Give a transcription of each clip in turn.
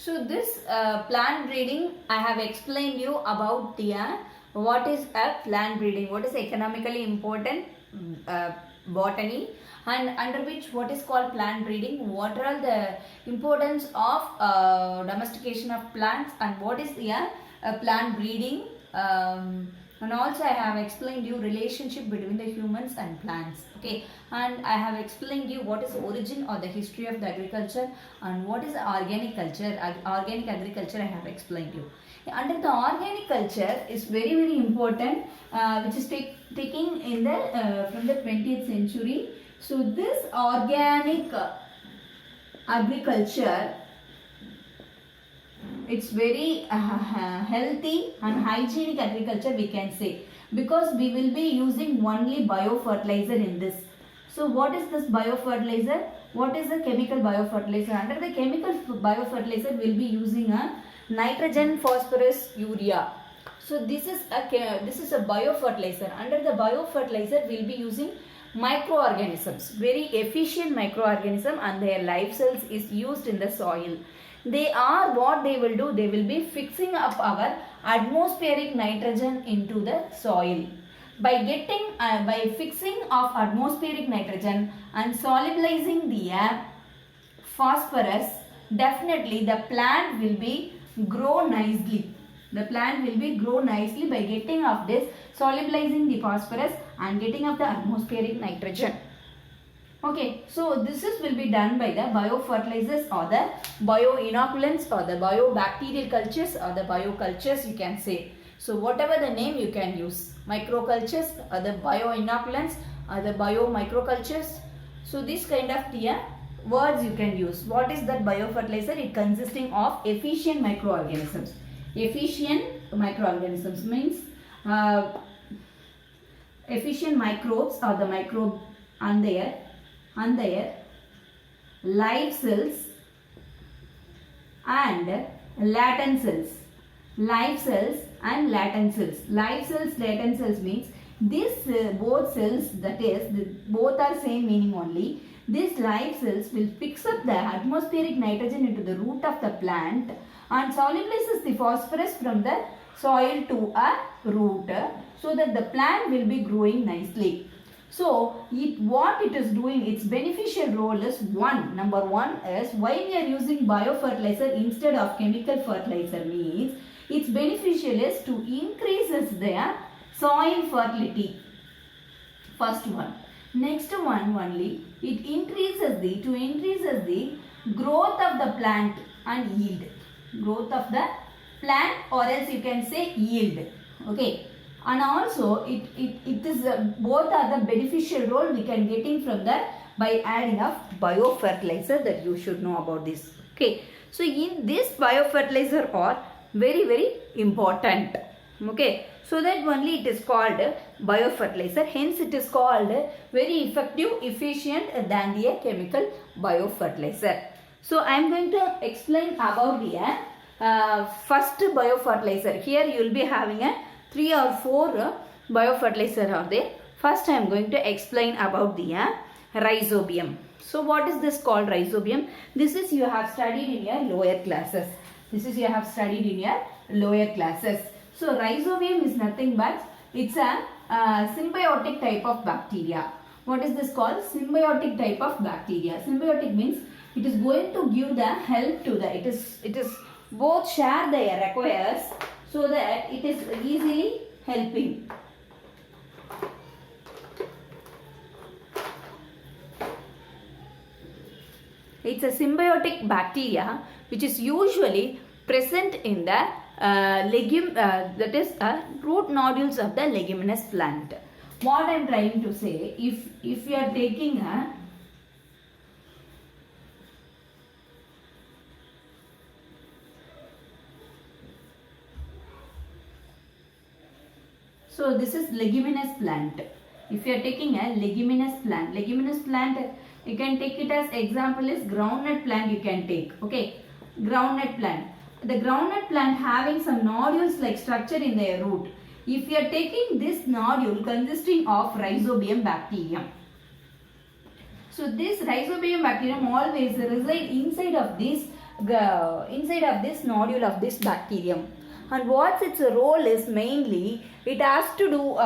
So this plant breeding, I have explained you about the what is a plant breeding, what is economically important botany, and under which what is called plant breeding, what are the importance of domestication of plants, and what is the plant breeding. And also I have explained you relationship between the humans and plants, okay, and I have explained you what is origin or the history of the agriculture and what is organic culture, organic agriculture I have explained you. Under the organic culture is very important, which is taking in the from the 20th century. So this organic agriculture, it's very healthy and hygienic agriculture we can say, because we will be using only biofertilizer in this. So what is this biofertilizer? What is the chemical biofertilizer? Under the chemical biofertilizer we will be using a nitrogen, phosphorus, urea. So this is a biofertilizer. Under the biofertilizer we will be using microorganisms, very efficient microorganism, and their life cells is used in the soil. They are what they will do, they will be fixing up our atmospheric nitrogen into the soil. By getting by fixing of atmospheric nitrogen and solubilizing the phosphorus, definitely the plant will be grow nicely. The plant will be grow nicely by getting of this, solubilizing the phosphorus and getting of the atmospheric nitrogen. Okay, so this will be done by the biofertilizers or the bioinoculants or the biobacterial cultures or the biocultures you can say. So whatever the name you can use, microcultures or the bioinoculants or the biomicrocultures. So this kind of the words you can use. What is that biofertilizer? It consisting of efficient microorganisms. Efficient microorganisms means efficient microbes or the microbe and their live cells and latent cells. Live cells and latent cells. Live cells, latent cells means this both cells, that is both are same meaning only. These live cells will fix up the atmospheric nitrogen into the root of the plant and solubilizes the phosphorus from the soil to a root, so that the plant will be growing nicely. So what it is doing, its beneficial role is number one is, why we are using biofertilizer instead of chemical fertilizer means, its beneficial is to increases their soil fertility. First one. Next one only, it increases the growth of the plant and yield. Growth of the plant, or else you can say yield. Okay. And also it is both are the beneficial role we can getting from that by adding of biofertilizer, that you should know about this. Okay, so in this biofertilizer are very important. Okay, so that only it is called biofertilizer, hence it is called very effective, efficient than the chemical biofertilizer. So I am going to explain about the first biofertilizer. Here you will be having a 3 or 4 biofertilizer are there. First I am going to explain about the rhizobium. So what is this called, rhizobium? This is you have studied in your lower classes. So rhizobium is nothing but it's a symbiotic type of bacteria. What is this called? Symbiotic type of bacteria. Symbiotic means it is going to give the help to the, it is both share the requires, so that it is easily helping. It's a symbiotic bacteria which is usually present in the root nodules of the leguminous plant. What I am trying to say, if you are taking a so this is leguminous plant. If you are taking a leguminous plant you can take it as example is groundnut plant you can take. Okay, groundnut plant. The groundnut plant having some nodules like structure in their root. If you are taking this nodule consisting of rhizobium bacterium. So this rhizobium bacterium always reside inside of this inside of this nodule of this bacterium. And what its role is mainly, it has to do,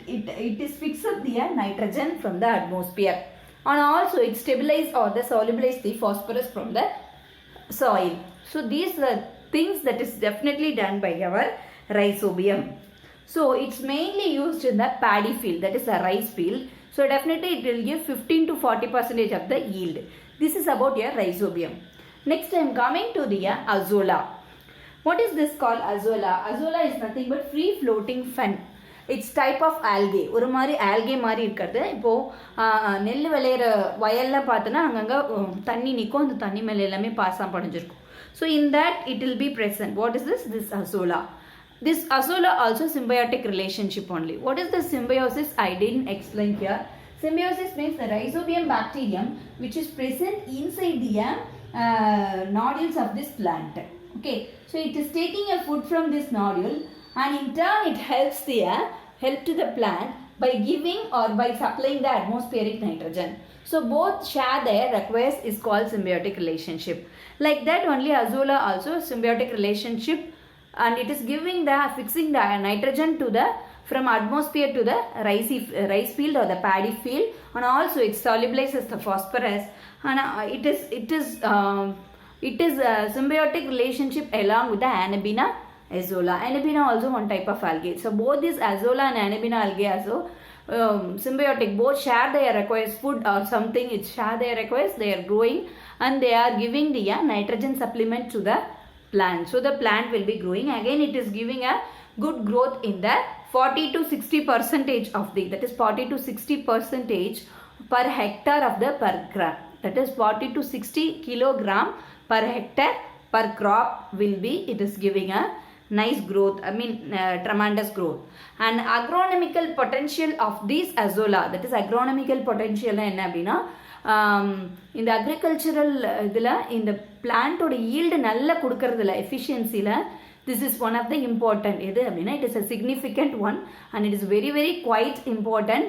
it is fix up the nitrogen from the atmosphere, and also it stabilize or the solubilize the phosphorus from the soil. So these are things that is definitely done by our rhizobium. So it's mainly used in the paddy field, that is the rice field. So definitely it will give 15 to 40% of the yield. This is about your rhizobium. Next I am coming to the azolla. What is this called azolla? Azolla is nothing but free floating fen. It's type of algae. ஒரு மாதிரி algae மாதிரி இருக்கிறது. இப்போ நெல் விளையிற வயல்ல பார்த்தனா அங்கங்க தண்ணி நிக்கும், அந்த தண்ணி மேல எல்லாமே பாசம் படிஞ்சிருக்கும். So in that it will be present. What is this? This azolla. This azolla also symbiotic relationship only. What is the symbiosis? I didn't explain here. Symbiosis means the rhizobium bacterium which is present inside the nodules of this plant. Okay, so it is taking a food from this nodule, and in turn it helps to the plant by giving or by supplying the atmospheric nitrogen. So both share their request is called symbiotic relationship. Like that only azolla also symbiotic relationship, and it is giving the fixing the nitrogen to the from atmosphere to the rice field or the paddy field, and also it solubilizes the phosphorus, and it is a symbiotic relationship along with the Anabaena azolla. Anabaena also one type of algae. So both this azolla and Anabaena algae also symbiotic. Both share their requires food or something. It share their requires. They are growing and they are giving the nitrogen supplement to the plant. So the plant will be growing. Again, it is giving a good growth in the 40 to 60% of the, that is 40 to 60% per hectare of the per gram. That is 40 to 60 kilogram per hectare per crop will be, it is giving a nice growth, tremendous growth. And agronomical potential of this azolla, that is agronomical potential enna appadina, in the agricultural idula in the plant oda yield nalla kudukkradhula efficiency la, this is one of the important edu appadina, it is a significant one and it is very very quite important.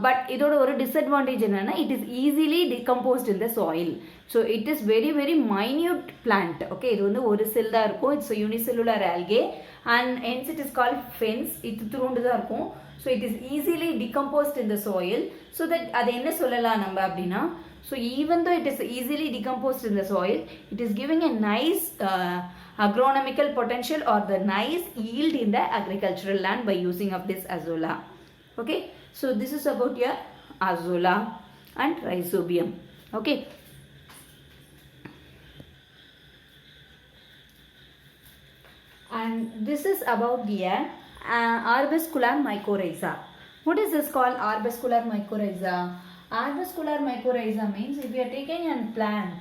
But இதோட ஒரு disadvantage என்னன்னா, it is easily decomposed in the soil. So it is very very minute plant. Okay, இது வந்து ஒரு செல் தான் இருக்கும். It's a unicellular algae and hence it is called fens. இது துருண்டு தான் இருக்கும். So it is easily decomposed in the soil. So that அது என்ன சொல்லலாம் நம்ம அப்படின்னா, so even though it is easily decomposed in the soil, it is giving a nice agronomical potential or the nice yield in the agricultural land by using of this azolla. Okay, so this is about your azolla and rhizobium. Okay, and this is about the arbuscular mycorrhiza. What is this called, arbuscular mycorrhiza? Arbuscular mycorrhiza means if you are taking a plant,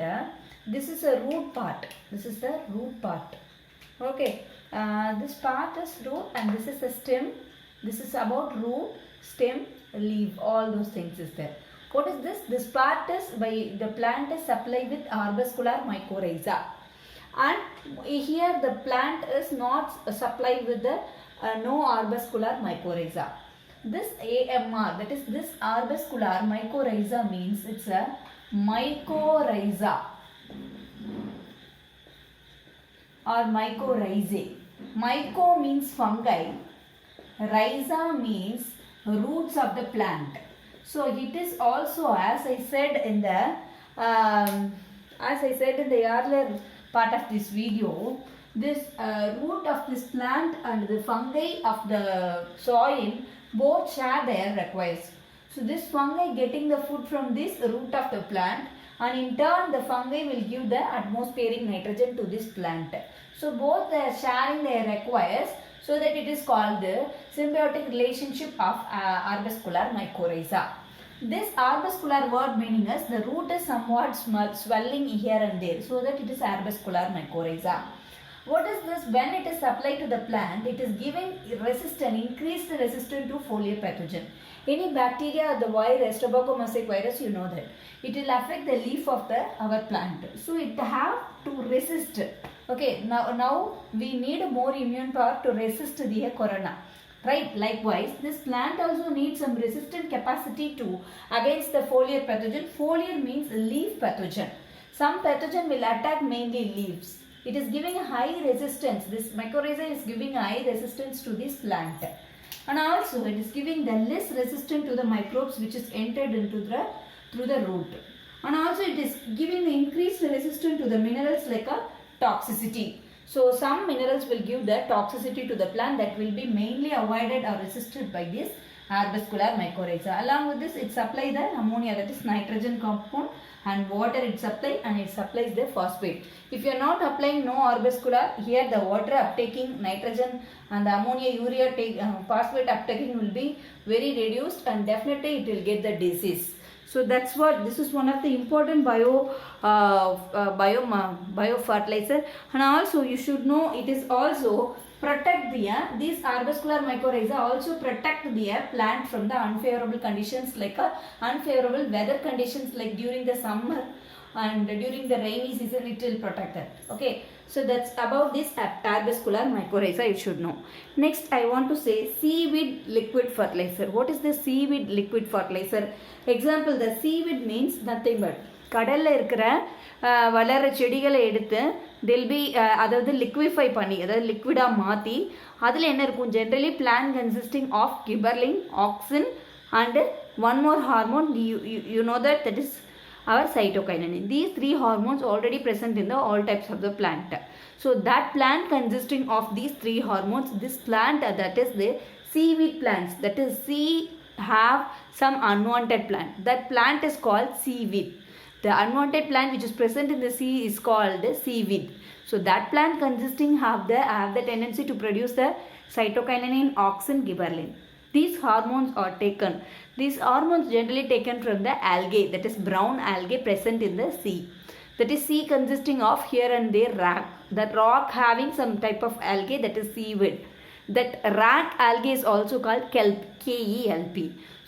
this is a root part. This is the root part. Okay, this part is root and this is the stem. This is about root, stem, leaf, all those things is there. What is this? This part is by the plant is supplied with arbuscular mycorrhiza, and here the plant is not supplied with the no arbuscular mycorrhiza. This AMR, that is this arbuscular mycorrhiza means it's a mycorrhiza or mycorrhizae. Myco means fungi. Rhiza means roots of the plant. So it is also, as I said in the earlier part of this video, this root of this plant and the fungi of the soil both share their requires. So this fungi getting the food from this root of the plant, and in turn the fungi will give the atmospheric nitrogen to this plant. So both they are sharing their requires, so that it is called the symbiotic relationship of arbuscular mycorrhiza. This arbuscular word meaning is the root is somewhat swelling here and there, so that it is arbuscular mycorrhiza. What is this? When it is supplied to the plant, it is giving increased resistance to foliar pathogen. Any bacteria or the virus, tobacco mosaic virus, you know that it will affect the leaf of our plant. So it have to resist. Okay, now we need more immune power to resist the corona. Right, likewise this plant also needs some resistant capacity to against the foliar pathogen. Foliar means leaf pathogen. Some pathogen will attack mainly leaves. It is giving a high resistance. This mycorrhiza is giving high resistance to this plant. And also it is giving the less resistant to the microbes which is entered into through the root. And also it is giving the increased resistance to the minerals like a toxicity. So some minerals will give the toxicity to the plant that will be mainly avoided or resisted by this arbuscular mycorrhiza. Along with this, it supplies the ammonia, that is nitrogen compound, and water it supplies, and it supplies the phosphate. If you are not applying no arbuscular, here the water uptaking nitrogen and the ammonia, urea phosphate uptaking will be very reduced, and definitely it will get the disease. So that's what, this is one of the important bio fertilizer. And also you should know it is also protect these arbuscular mycorrhiza also protect the plant from the unfavorable conditions like unfavorable weather conditions like during the summer and during the rainy season. It will protect that. Okay, so that's about this arbuscular mycorrhiza you should know. Next I want to say seaweed liquid fertilizer. What is the seaweed liquid fertilizer? Example, the seaweed means nothing but கடல்ல இருக்கிற வளர செடிகளை எடுத்து they'll be அதாவது liquefy பண்ணி, அதாவது லிக்விடா மாற்றி அதில் என்ன இருக்கும், generally plant consisting of gibberellin, auxin and one more hormone, you know that is our cytokinin. These three hormones already present in the all types of the plant. So that plant consisting of these three hormones, this plant that is the seaweed plants, that is sea have some unwanted plant. That plant is called seaweed. The unwanted plant which is present in the sea is called seaweed. So that plant consisting have the tendency to produce the cytokinin, auxin, gibberellin. These hormones are taken. These hormones generally taken from the algae, that is brown algae present in the sea. That is sea consisting of here and there rock. That rock having some type of algae, that is seaweed. That rat algae is also called kelp, K-E-L-P.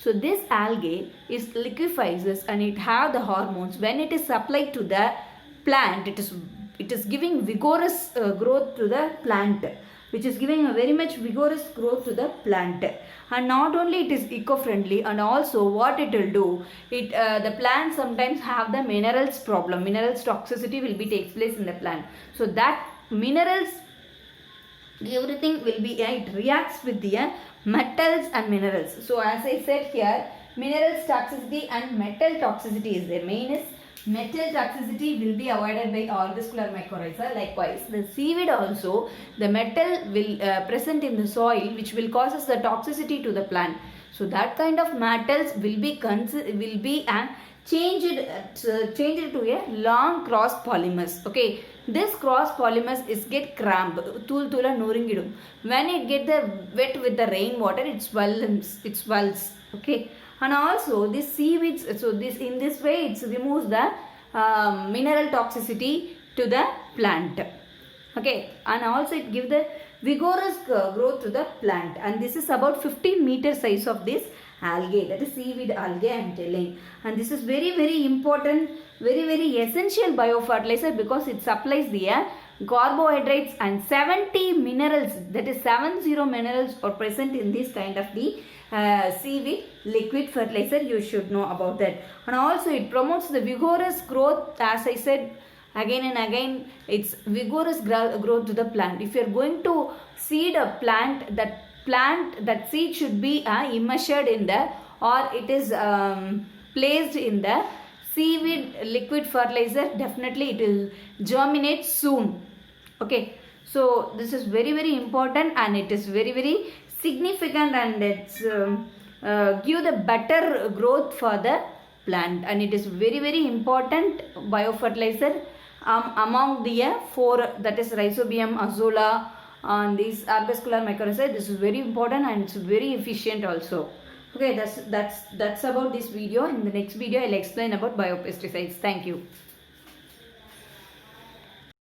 So this algae is liquefies and it have the hormones. When it is supplied to the plant, it is giving vigorous growth to the plant, which is giving a very much vigorous growth to the plant. And not only it is eco-friendly, and also what it will do, the plant sometimes have the minerals problem. Minerals toxicity will be takes place in the plant. So that minerals, everything will be, it reacts with the metals and minerals. So as I said here, minerals toxicity and metal toxicity is there. Main is metal toxicity will be avoided by arbuscular mycorrhiza. Likewise, the seaweed also, the metal will present in the soil which will causes the toxicity to the plant. So that kind of metals will be changed to a long cross polymers. Okay, this cross polymers is get cramp, tula noringidum. When it get the wet with the rainwater, it swells. Okay, and also this seaweeds, so this in this way it removes the mineral toxicity to the plant. Okay, and also it gives the vigorous growth to the plant. And this is about 50 meter size of this algae, that is seaweed algae I am telling. And this is very very important, very very essential biofertilizer because it supplies the carbohydrates and 70 minerals, that is 70 minerals are present in this kind of the seaweed liquid fertilizer. You should know about that. And also it promotes the vigorous growth, as I said again and again, it's vigorous growth to the plant. If you are going to seed a plant, that seed should be immersed in the, or it is placed in the seaweed liquid fertilizer. Definitely it will germinate soon. Okay, so this is very very important, and it is very very significant, and it's give the better growth for the plant, and it is very very important biofertilizer among the four, that is Rhizobium, Azolla, and these arbuscular mycorrhiza. This is very important and it's very efficient also. Okay, that's about this video. In the next video I'll explain about biopesticides. Thank you.